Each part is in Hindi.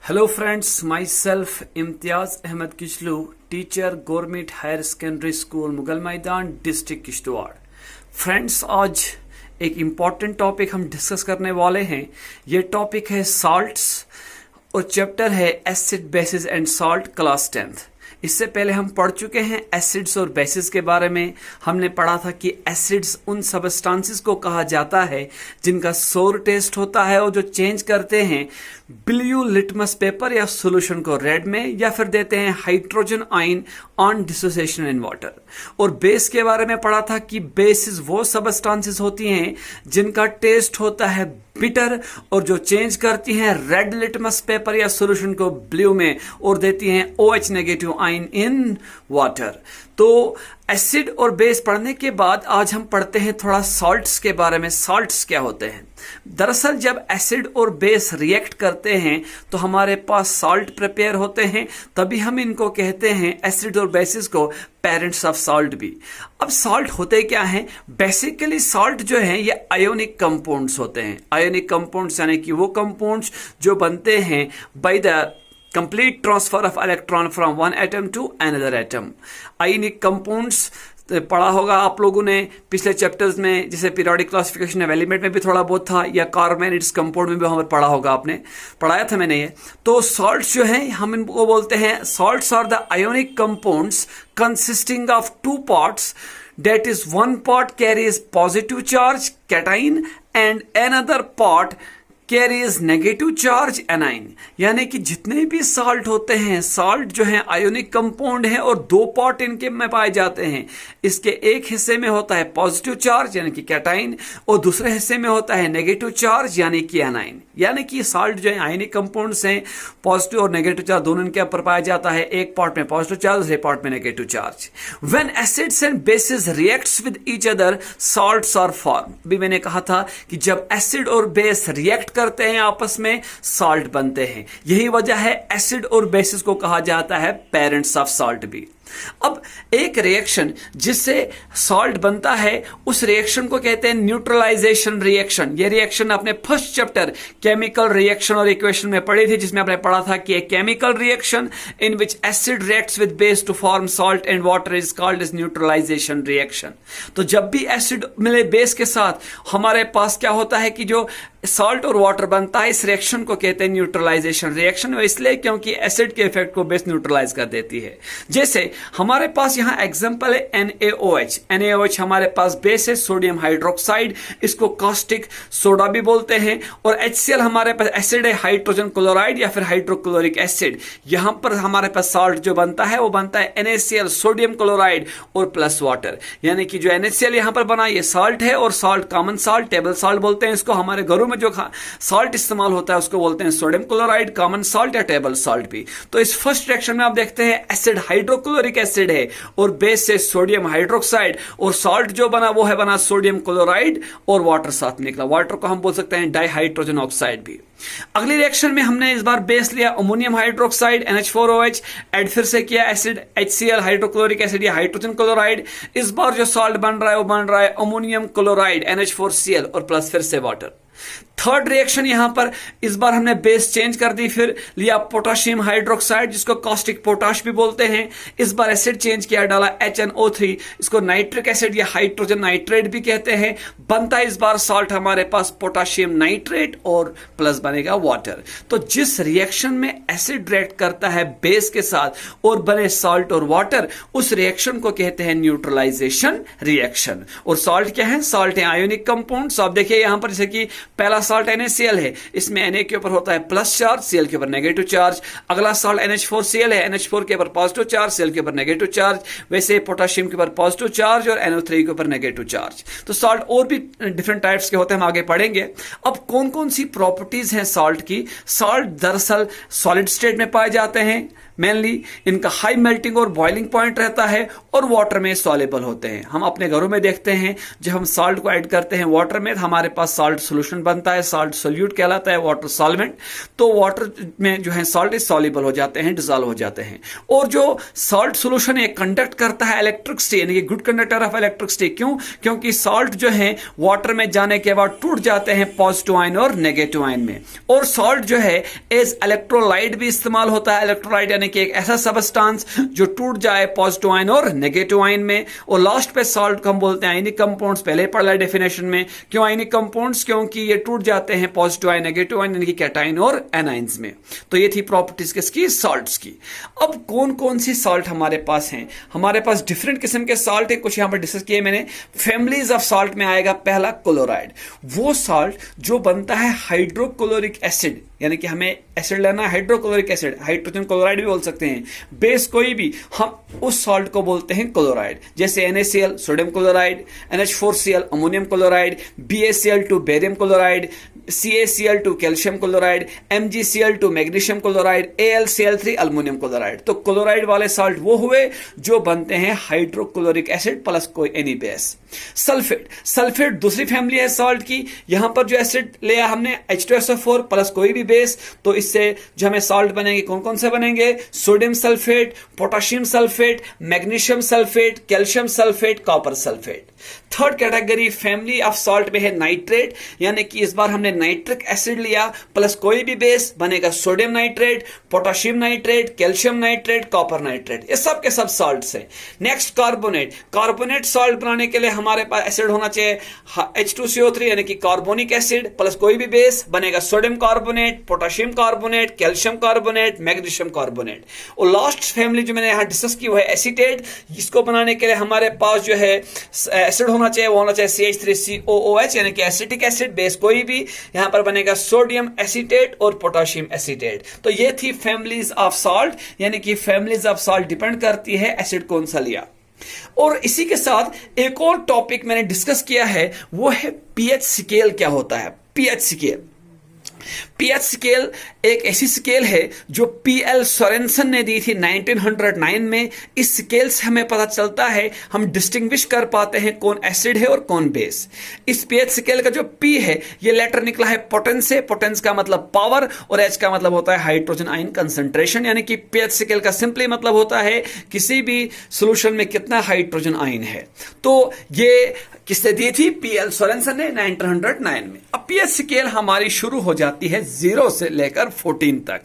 Hello friends, myself Imtiyaz Ahmad Kichloo, teacher government higher secondary school Mughal Maidan district Kishtwar. Friends, आज एक इम्पॉर्टेंट टॉपिक हम डिस्कस करने वाले हैं। ये टॉपिक है सॉल्ट्स और चैप्टर है acid basis and salt, class 10th। इससे पहले हम पढ़ चुके हैं एसिड्स और बेसिस के बारे में। हमने पढ़ा था कि एसिड्स उन सबस्टांसेस को कहा जाता है जिनका सोर टेस्ट होता है और जो चेंज करते हैं ब्लू लिटमस पेपर या सॉल्यूशन को रेड में, या फिर देते हैं hydrogen ion on dissociation in water. और बेस के बारे में पढ़ा था कि बेसिस वो सबस्टांसेस होती हैं जिनका टेस्ट होता है बिटर और जो चेंज करती हैं रेड लिटमस पेपर या सॉल्यूशन को ब्लू में और देती हैं OH negative ion in water. तो एसिड और बेस पढ़ने के बाद आज हम पढ़ते हैं थोड़ा सॉल्ट्स के बारे में। सॉल्ट्स क्या होते हैं? दरअसल जब एसिड और बेस रिएक्ट करते हैं तो हमारे पास सॉल्ट प्रिपेयर होते हैं, तभी हम इनको कहते हैं, एसिड और बेसिस को, पेरेंट्स ऑफ सॉल्ट भी। अब सॉल्ट होते क्या हैं? बेसिकली सॉल्ट जो है ये आयोनिक कंपाउंड्स होते हैं। आयोनिक कंपाउंड्स यानी कि वो कंपाउंड्स जो बनते हैं by the complete transfer of electron from one atom to another atom। Ionic compounds पढ़ा होगा आप लोगों ने पिछले चैप्टर्स में, जैसे पीरियोडिक क्लासिफिकेशन ऑफ एलिमेंट में भी थोड़ा बहुत था, या कार्बोनेट्स कंपाउंड में भी हमें पढ़ा होगा, आपने पढ़ाया था मैंने ये। तो सॉल्ट्स जो हैं हम इनको बोलते हैं, salts are the ionic compounds consisting of two parts, that is one part carries positive charge cation and another part carries negative charge A9. यानी कि जितने भी साल्ट होते हैं, साल्ट जो है आयोनिक कंपाउंड है और दो पार्ट इनके में पाए जाते हैं। इसके एक हिस्से में होता है पॉजिटिव चार्ज यानी कि कैटाइन और दूसरे हिस्से में होता है नेगेटिव चार्ज यानी कि एनाइन। यानी कि साल्ट जो है आयोनिक कंपाउंड्स हैं, पॉजिटिव और नेगेटिव चार्ज दोनों इनके ऊपर पाया जाता है। एक पार्ट में पॉजिटिव चार्ज, दूसरे पार्ट में negative charge. When acids and bases reacts with each other, salts are form. भी मैंने कहा था कि जब एसिड और बेस रिएक्ट करते हैं आपस में, सॉल्ट बनते हैं। यही वजह है एसिड और बेसिस को कहा जाता है पेरेंट्स ऑफ सॉल्ट भी। अब एक रिएक्शन जिससे सॉल्ट बनता है, उस रिएक्शन को कहते हैं न्यूट्रलाइजेशन रिएक्शन। ये रिएक्शन आपने फर्स्ट चैप्टर केमिकल रिएक्शन और इक्वेशन में पढ़ी थी, जिसमें आपने पढ़ा था कि एक chemical reaction in which acid reacts with base to form salt and water is called as neutralisation reaction. तो जब भी एसिड मिले बेस के साथ, हमारे पास क्या होता है कि जो सॉल्ट और वाटर बनता है, इस रिएक्शन को कहते हैं न्यूट्रलाइजेशन रिएक्शन। इसलिए क्योंकि एसिड के इफेक्ट को बेस न्यूट्रलाइज कर देती है। जैसे हमारे पास यहां एग्जांपल है NaOH। NaOH हमारे पास बेस है, सोडियम हाइड्रोक्साइड, इसको कास्टिक सोडा भी बोलते हैं। और HCl हमारे पास एसिड है, हाइड्रोजन क्लोराइड या फिर हाइड्रोक्लोरिक एसिड। यहां पर हमारे पास सॉल्ट जो बनता है वो बनता है NaCl, सोडियम क्लोराइड और प्लस वाटर। यानी कि जो NaCl यहां पर बना, ये सॉल्ट है और salt common salt, table salt बोलते हैं इसको। हमारे घरों में जो सॉल्ट इस्तेमाल होता है उसको बोलते हैं सोडियम क्लोराइड, कॉमन सॉल्ट या टेबल सॉल्ट भी। तो इस फर्स्ट रिएक्शन में आप देखते हैं एसिड हाइड्रोक्लोरिक एसिड है और बेस से सोडियम हाइड्रोक्साइड, और सॉल्ट जो बना वो है बना सोडियम क्लोराइड और वाटर साथ निकला। वाटर को हम बोल सकते हैं डाइहाइड्रोजन ऑक्साइड भी। अगली रिएक्शन में हमने इस बार बेस लिया अमोनियम हाइड्रोक्साइड NH4OH, ऐड फिर से किया एसिड HCl हाइड्रोक्लोरिक एसिड या हाइड्रोजन क्लोराइड। इस बार जो सॉल्ट बन रहा है वो बन रहा है अमोनियम क्लोराइड NH4Cl और प्लस फिर से वाटर। थर्ड रिएक्शन यहां पर इस बार हमने बेस चेंज कर दी, फिर लिया पोटाशियम हाइड्रोक्साइड जिसको कास्टिक पोटाश भी बोलते हैं। इस बार एसिड चेंज किया, डाला HNO3, इसको नाइट्रिक एसिड या हाइड्रोजन नाइट्रेट भी कहते हैं। बनता है इस बार सॉल्ट हमारे पास पोटाशियम नाइट्रेट और प्लस बनेगा वाटर। तो जिस रिएक्शन में एसिड रिएक्ट करता है बेस के साथ और बने सॉल्ट और वाटर, उस रिएक्शन को कहते हैं न्यूट्रलाइजेशन रिएक्शन। और सॉल्ट क्या है? सॉल्ट है आयोनिक कंपाउंड्स। आप देखिए यहां पर जैसे कि पहला सॉल्ट NaCl है, इसमें Na के ऊपर होता है प्लस चार्ज, Cl के ऊपर नेगेटिव चार्ज। अगला सॉल्ट NH4Cl है, NH4 के ऊपर पॉजिटिव चार्ज, Cl के ऊपर नेगेटिव चार्ज। वैसे पोटेशियम के ऊपर पॉजिटिव चार्ज और NO3 के ऊपर नेगेटिव चार्ज। तो सॉल्ट और भी डिफरेंट टाइप्स के होते हैं, हम आगे पढ़ेंगे। अब कौन कौन सी प्रॉपर्टीज हैं सॉल्ट की? सॉल्ट दरअसल सॉलिड स्टेट में पाए जाते हैं, मेनली इनका हाई मेल्टिंग और बॉइलिंग पॉइंट रहता है और वाटर में सॉल्युबल होते हैं। हम अपने घरों में देखते हैं जब हम साल्ट को ऐड करते हैं वाटर में, हमारे पास साल्ट सोल्यूशन बनता है, साल्ट सोल्यूट कहलाता है, वाटर सॉल्वेंट। तो वाटर में जो है साल्ट इज सॉल्युबल हो जाते हैं, डिसॉल्व हो जाते हैं। और जो साल्ट सोल्यूशन है कंडक्ट करता है इलेक्ट्रिसिटी, यानी कि गुड कंडक्टर ऑफ इलेक्ट्रिसिटी। क्यों? क्योंकि साल्ट जो है वाटर में जाने के बाद टूट जाते हैं पॉजिटिव आयन और नेगेटिव आयन में। और साल्ट जो है एज इलेक्ट्रोलाइट भी इस्तेमाल होता है। इलेक्ट्रोलाइट यानी कि एक ऐसा सबस्टांस जो टूट जाए पॉजिटिव आयन और नेगेटिव आयन में। और लास्ट पे साल्ट को हम बोलते हैं आयनिक कंपाउंड्स, पहले ही पढ़ा है डेफिनेशन में। क्यों आयनिक कंपाउंड्स? क्योंकि ये टूट जाते हैं पॉजिटिव आयन नेगेटिव आयन यानी कि कैटाइन और एनाइंस में। तो ये थी प्रॉपर्टीज किसकी? साल्ट्स की। अब कौन कौन सी साल्ट हमारे पास हैं? हमारे पास डिफरेंट किस्म के साल्ट है, कुछ यहां पर डिस्कस किए मैंने। फैमिलीज ऑफ साल्ट में आएगा पहला क्लोराइड, वो साल्ट जो बनता है हाइड्रोक्लोरिक एसिड, यानी कि हमें एसिड लेना है हाइड्रोक्लोरिक एसिड, हाइड्रोजन क्लोराइड भी बोल सकते हैं, बेस कोई भी, हम उस सॉल्ट को बोलते हैं क्लोराइड। जैसे NaCl sodium chloride, NH4Cl ammonium chloride, BaCl2 barium chloride, CaCl2 calcium chloride, MgCl2 magnesium chloride, AlCl3 aluminium chloride. तो क्लोराइड वाले सॉल्ट वो हुए जो बनते हैं हाइड्रोक्लोरिक एसिड प्लस कोई एनी बेस। सल्फेट, सल्फेट दूसरी फैमिली है सॉल्ट की। यहां पर जो एसिड लिया हमने H2SO4 प्लस कोई भी बेस, तो इससे जो हमें सॉल्ट बनेंगे कौन कौन से बनेंगे? Sodium sulphate, potassium sulphate, magnesium sulphate, calcium sulphate, copper sulphate. Third category family of salt में है नाइट्रेट, यानी कि इस बार हमने नाइट्रिक एसिड लिया प्लस कोई भी बेस, बनेगा sodium nitrate, potassium nitrate, calcium nitrate, copper nitrate. ये सब के सब सॉल्ट्स हैं। नेक्स्ट कार्बोनेट, कार्बोनेट सॉल्ट बनाने के लिए हमारे पास एसिड होना चाहिए H2CO3 यानी कि कार्बोनिक एसिड प्लस कोई भी बेस, बनेगा sodium carbonate, potassium carbonate, calcium carbonate, magnesium carbonate. और लास्ट फैमिली जो मैंने यहां डिस्कस की वो है एसीटेट। इसको बनाने के लिए हमारे पास जो है एसिड होना चाहिए, वो होना चाहिए CH3COOH यानी कि एसिटिक एसिड, बेस कोई भी, यहां पर बनेगा सोडियम एसीटेट और पोटेशियम एसीटेट। तो ये थी फैमिलीज ऑफ सॉल्ट, यानी कि फैमिलीज ऑफ सॉल्ट डिपेंड करती है एसिड कौन सा लिया। और इसी के साथ एक और टॉपिक मैंने डिस्कस किया है, वो है पीएच स्केल क्या होता है। पीएच स्केल, पीएच स्केल एक ऐसी स्केल है जो पीएल सोरेनसन ने दी थी 1909 में। इस स्केल से हमें पता चलता है, हम डिस्टिंग्विश कर पाते हैं कौन एसिड है और कौन बेस। इस पीएच स्केल का जो पी है ये लेटर निकला है पोटेंस से, पोटेंस का मतलब पावर और एच का मतलब होता है हाइड्रोजन आयन कंसंट्रेशन, यानी कि पीएच स्केल का सिंपली मतलब होता है किसी भी सॉल्यूशन में कितना हाइड्रोजन आयन है। तो ये किसने दी थी? पीएल सोरेनसन ने 1909 में। अब पीएच स्केल हमारी शुरू हो जाती है 0 से लेकर 14 तक।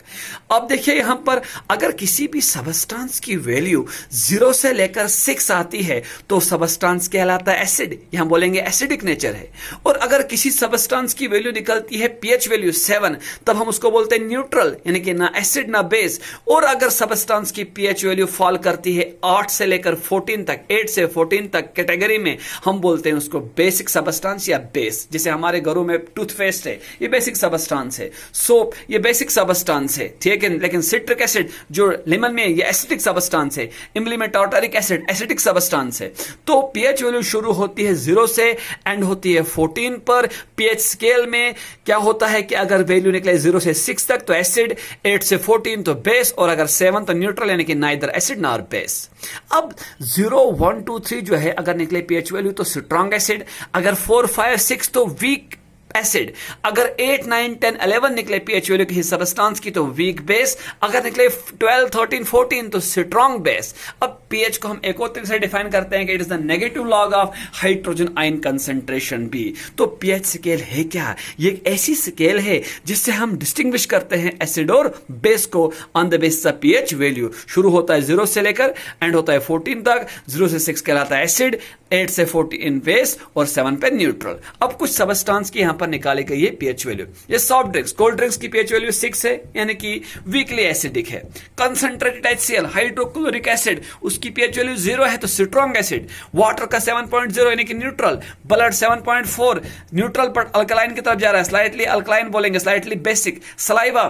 अब देखिए यहां पर अगर किसी भी सबस्टांस की वैल्यू 0 से लेकर 6 आती है तो सबस्टांस कहलाता है एसिड, यहां बोलेंगे एसिडिक नेचर है। और अगर किसी सबस्टांस की वैल्यू निकलती है पीएच वैल्यू 7, तब हम उसको बोलते हैं न्यूट्रल, यानी कि ना एसिड ना बेस। और अगर सबस्टांस की पीएच वैल्यू फॉल करती है 8 से लेकर 14 तक, 8 से 14 तक कैटेगरी में, हम बोलते हैं उसको बेसिक सबस्टांस या बेस। जैसे हमारे घरों में टूथपेस्ट है, ये बेसिक सबस्टांस है। सोप ये बेसिक सबस्टांस है, ठीक है। लेकिन सिट्रिक एसिड जो लेमन में, ये एसिडिक सबस्टांस है। इमली में टार्टारिक एसिड एसिडिक सबस्टांस है। तो पीएच वैल्यू शुरू होती है 0 से, एंड होती है 14 पर। पीएच स्केल में क्या होता है कि अगर वैल्यू निकले 0 से 6 तक तो एसिड, 8 से 14 तो बेस, और अगर 7 तो न्यूट्रल, यानी कि नाइदर एसिड नॉर बेस। अब 0, 1, 2, 3 जो है अगर निकले पीएच वैल्यू तो स्ट्रॉन्ग एसिड, अगर 4, 5, 6 तो वीक एसिड, अगर 8, 9, 10, 11 निकले पीएच वैल्यू किसी सबस्टांस की तो वीक बेस, अगर निकले 12, 13, 14 तो स्ट्रॉन्ग बेस। अब पीएच को हम एक और तरीके से डिफाइन करते हैं कि it is the negative log of hydrogen ion concentration be. तो पीएच स्केल है क्या? ये एक ऐसी स्केल है जिससे हम डिस्टिंग्विश करते हैं एसिड और बेस को on the basis of pH value. शुरू होता है 0 से लेकर एंड होता है 14 तक। 0 से 6 कहलाता है एसिड, 8 से 14 बेस और 7 पे न्यूट्रल। अब कुछ सबस्टांस की यहां पर निकाली गई है पीएच वैल्यू। ये सॉफ्ट ड्रिंक्स, कोल्ड ड्रिंक्स की पीएच वैल्यू 6 है, यानी कि वीकली एसिडिक है। कंसंट्रेटेड HCl हाइड्रोक्लोरिक एसिड, उसकी पीएच वैल्यू 0 है तो स्ट्रॉन्ग एसिड। वाटर का 7.0 यानी कि न्यूट्रल। ब्लड 7.4 न्यूट्रल पर अल्कलाइन की तरफ जा रहा है, स्लाइटली अल्कलाइन बोलेंगे, स्लाइटली बेसिक। सलाइवा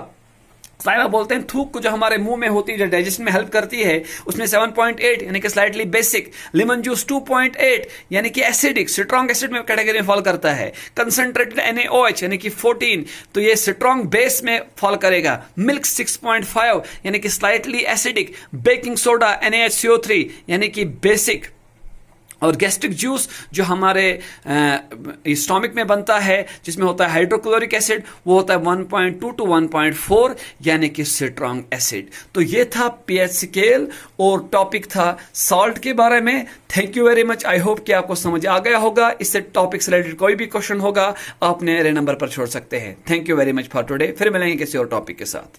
साइवा बोलते हैं थूक को जो हमारे मुंह में होती है, जो डाइजेशन में हेल्प करती है, उसमें 7.8 यानी कि स्लाइटली बेसिक। लेमन जूस 2.8 यानी कि एसिडिक, स्ट्रॉन्ग एसिड में कैटेगरी में फॉल करता है। कंसंट्रेटेड NaOH यानी कि 14, तो ये स्ट्रॉन्ग बेस में फॉल करेगा। मिल्क 6.5 यानी कि slightly acidic. Baking soda NaHCO3 यानी कि बेसिक। और गैस्ट्रिक जूस जो हमारे स्टोमिक में बनता है, जिसमें होता है हाइड्रोक्लोरिक एसिड, वो होता है 1.2 to 1.4 यानी कि स्ट्रॉन्ग एसिड। तो ये था पीएच स्केल और टॉपिक था सॉल्ट के बारे में। Thank you very much. I hope कि आपको समझ आ गया होगा। इससे टॉपिक से रिलेटेड कोई भी क्वेश्चन होगा आप मेरे नंबर पर छोड़ सकते हैं। Thank you very much for today. फिर मिलेंगे किसी और टॉपिक के साथ।